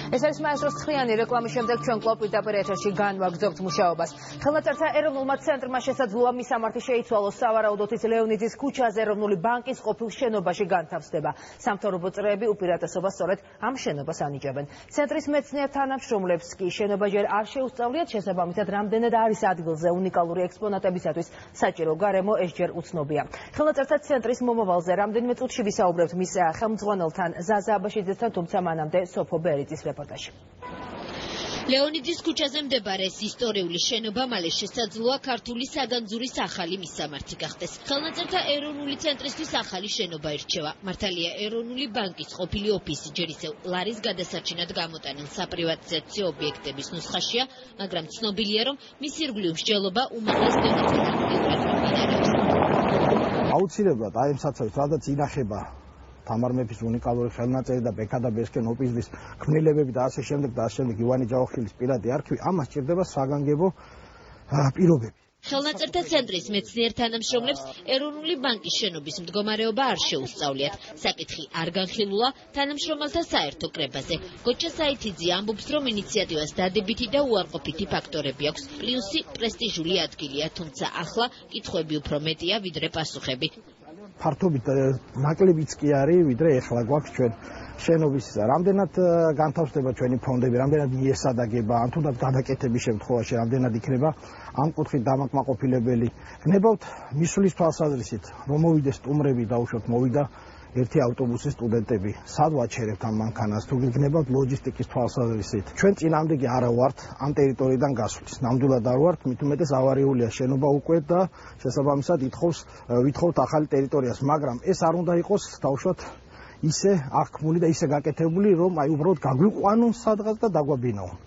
ეს არის მაესტროს ცხრიანი რეკლამის შემდეგ ჩვენ კვლავ პირდაპირ ეთერში განვაგრძობთ მუშაობას. ხელნაწერთა ეროვნულმა ცენტრმა შესაძლოა მისამართი შეიცვალოს სავარაუდოდ ის ლეონიძის ქუჩაზე ეროვნული ბანკის ყოფილ შენობაში განთავსდება. სამთავრობო წრეები უპირატესობას სწორედ ამ შენობას ანიჭებენ. ცენტრის მეცნიერ თანამშრომლებს კი შენობა ჯერ არ შეუსწავლიათ, შესაბამისად რამდენად არის ადგილზე უნიკალური ექსპონატებისათვის საჭირო გარემო ეს ჯერ უცნობია. ხელნაწერთა ცენტრის მომავალზე რამდენიმე წუთში ვისაუბრებთ მის ხელმძღვანელთან ზაზა აბაშიძესთან, თუმცა მანამდე სოფო ბერიძის რეპორტაჟი. ლეონიძის ქუჩაზე მდებარე ეს ისტორიული შენობა მალე შესაძლოა ქართული საგანძურის ახალი მისამართი გახდეს. ხელნაწერთა ეროვნული ცენტრისთვის ახალი შენობა ირჩევა. მართალია ეროვნული ბანკის ყოფილი ოფისი ჯერ ისევ ლარის გადასარჩენად გამოტანილ საპრივატიზაციო ობიექტების ნუსხაშია, მაგრამ ცნობილია, რომ მის ირგვლივ მსჯელობა უმაღლეს დემოკრატიულ მინარევს. აუცილებლად აი ამ საცავით სადაც ინახება თამარ მეფის უნიკალური ხელნაწერი და ბექა და ბესკენ ოპიზლის ქმნილებები და ასე შემდეგ ივანე ჯავახიშვილის პირადი არქივი, ამას სჭირდება საგანგებო პირობები. ხელნაწერთა ცენტრის მეცნიერ თანამშრომლებს ეროვნული ბანკის შენობის მდგომარეობა არ შეუსწავლიათ. საკითხი არ განხილულა თანამშრომელთა საერთო კრებაზე. გოჩა საითიძე ამბობს, რომ ინიციატივას დადებითი და უარყოფითი ფაქტორები აქვს. პლუსი პრესტიჟული ადგილია, თუმცა ახლა კითხვები უფრო მეტია, ვიდრე პასუხები. ფართობით ნაკლებიც კი არის, ვიდრე ეხლა გვაქვს ჩვენ შენობის რამდენად განთავსდება ჩვენი ფონდები, რამდენად იესადაგება, ან თუნდაც გადაკეთების შემთხვევაში რამდენად იქნება ამ კუთხით დამაკმაყოფილებელი. გნებავთ მისვლის თვალსაზრისით, რომ მოვიდეს სტუმრები, დაუშვათ მოვიდა ერთი ავტობუსის სტუდენტები. სად ვაჩერებთ ამ მანქანას? თუ გიგნებავთ ლოჯისტიკის თვალსაზრისით. ჩვენ წინამდეგი არა ვართ ამ ტერიტორიიდან გასვლის. ნამდვილად არ ვართ, მით უმეტეს ავარიულია შენობა უკვე და შესაბამისად ვითხოვთ ახალი ტერიტორიას, მაგრამ ეს არ უნდა იყოს დაუშვათ ისე აღქმული და ისე გაკეთებული, რომ აი უბრალოდ გაგვიყვანონ სადღაც და დაგვაბინაონ.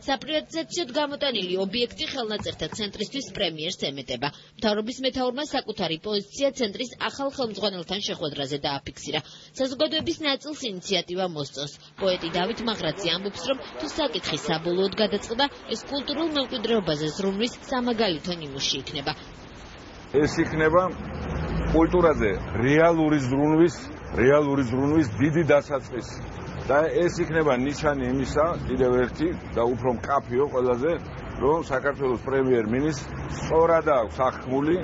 საპრივატიზაციოდ გამოტანილი ობიექტი ხელნაწერთა ცენტრისთვის პრემიერს ემეტება. მთავრობის მეთაურმა საკუთარი პოზიცია ცენტრის ახალ ხელმძღვანელთან შეხვედრაზე დააფიქსირა. საზოგადოების ნაწილს ინიციატივა მოსწონს. პოეტი დავით მაღრაცი ამბობს, რომ თუ საკითხი საბოლოოდ გადაწყდა, ეს კულტურულ მემკვიდრეობაზე ზრუნვის სამაგალითო ნიმუში იქნება. ეს იქნება კულტურაზე რეალური ზრუნვის დიდი დასაწყისი. და ეს იქნება ნიშანი იმისა, კიდევ ერთი და უფრო მკაფიო ყველაზე, რომ საქართველოს პრემიერ-მინისტრს სწორად აქვს აღქმული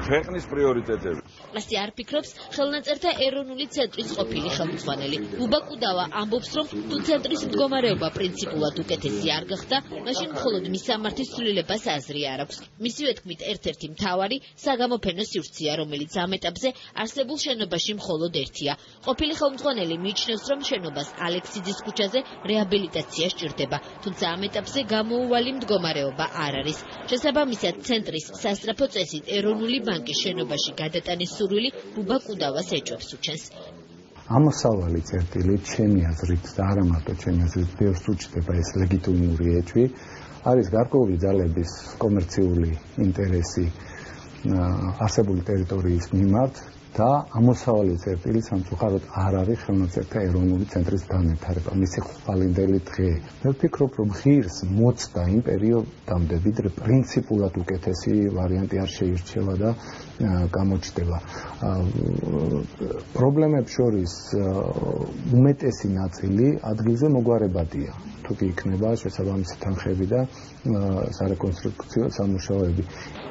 ქვეყნის პრიორიტეტები. ასე არ ფიქრობს ხელნაწერთა ეროვნული ცენტრის ყოფილი ხელმძღვანელი. ბუბა კუდავა ამბობს, რომ თუ ცენტრის მდგომარეობა პრინციპულად უკეთესი არ გახდა, მაშინ მხოლოდ მისამართის ცვლილებას აზრი არ აქვს. მისივე თქმით, ერთ-ერთი მთავარი საგამოფენო სივრცეა, რომელიც ამ ეტაპზე არსებულ შენობაში მხოლოდ ერთია. ყოფილი ხელმძღვანელი მიიჩნევს, რომ შენობას ალექსიძის ქუჩაზე რეაბილიტაცია სჭირდება, თუმცა ამ ეტაპზე გამოუვალი მდგომარეობა არ არის. შესაბამისად, ცენტრის სასწრაფო წესით ეროვნული ბანკის შენობაში გადატანის სურვილი ბუბა კუდავას ეჭვებს უჩენს. ამოსავალი წერტილი ჩემი აზრით და არა მარტო ჩემი აზრით ბევრს უჩნდება ეს ლეგიტიმური ეჭვი, არის გარკვეული ძალების კომერციული ინტერესი არსებული ტერიტორიის მიმართ და ამოსავალი წერტილი სამწუხაროდ არ არის ხელნაწერთა ეროვნული ცენტრის განვითარება, მისი ხვალინდელი დღე. მე ვფიქრობ, რომ ღირს მოცდა იმ პერიოდამდე, ვიდრე პრინციპულად უკეთესი ვარიანტი არ შეირჩევა და გამოჩნდება. პრობლემებს შორის უმეტესი ნაწილი ადგილზე მოგვარებადია. თუ კი იქნება შესაბამისი თანხები და სარეკონსტრუქციო სამუშაოები.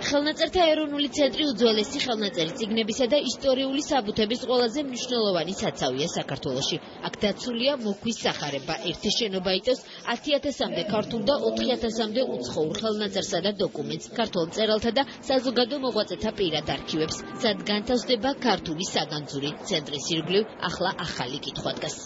ხელნაწერთა ეროვნული ცენტრი უძველესი ხელნაწერი წიგნებისა და ისტორიული საბუთების ყველაზე მნიშვნელოვანი საცავია საქართველოში. აქ დაცულია მოქვის სახარება. ერთი შენობა იწევს 10,000-მდე ქართულ და 4,000-მდე უცხოურ ხელნაწერსა და დოკუმენტს, ქართულ მწერალთა და საზოგადო მოღვაწეთა პირად არქივებს. სად განთავსდება ქართული საგანძური? ცენტრის ირგვლივ ახლა ახალი კითხვა დგას.